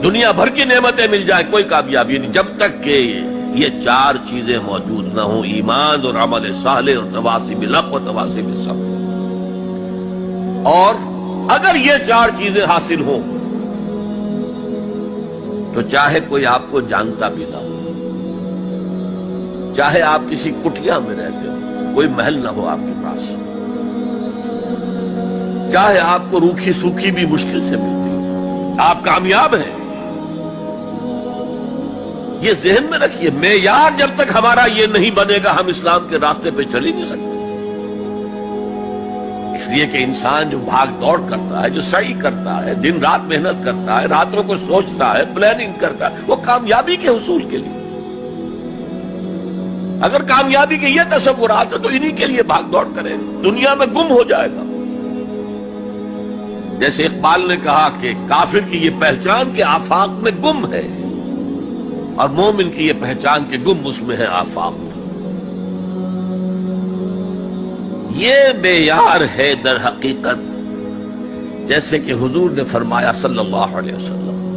دنیا بھر کی نعمتیں مل جائے کوئی کامیابی نہیں جب تک کہ یہ چار چیزیں موجود نہ ہوں، ایمان اور عمل صالح اور تواصی بالحق و تواصی بالصبر۔ اور اگر یہ چار چیزیں حاصل ہوں تو چاہے کوئی آپ کو جانتا بھی نہ ہو، چاہے آپ کسی کٹیا میں رہتے ہو، کوئی محل نہ ہو آپ کے پاس، چاہے آپ کو روکھی سوکھی بھی مشکل سے ملتی ہو، آپ کامیاب ہیں۔ یہ ذہن میں رکھیے، معیار جب تک ہمارا یہ نہیں بنے گا ہم اسلام کے راستے پہ چل ہی نہیں سکتے۔ اس لیے کہ انسان جو بھاگ دوڑ کرتا ہے، جو سعی کرتا ہے، دن رات محنت کرتا ہے، راتوں کو سوچتا ہے، پلاننگ کرتا ہے، وہ کامیابی کے حصول کے لیے، اگر کامیابی کے یہ تصورات ہیں تو انہی کے لیے بھاگ دوڑ کرے، دنیا میں گم ہو جائے گا۔ جیسے اقبال نے کہا کہ کافر کی یہ پہچان کہ آفاق میں گم ہے، اور مومن کی یہ پہچان کہ گم اس میں ہے آفاق۔ یہ معیار ہے در حقیقت، جیسے کہ حضور نے فرمایا صلی اللہ علیہ وسلم،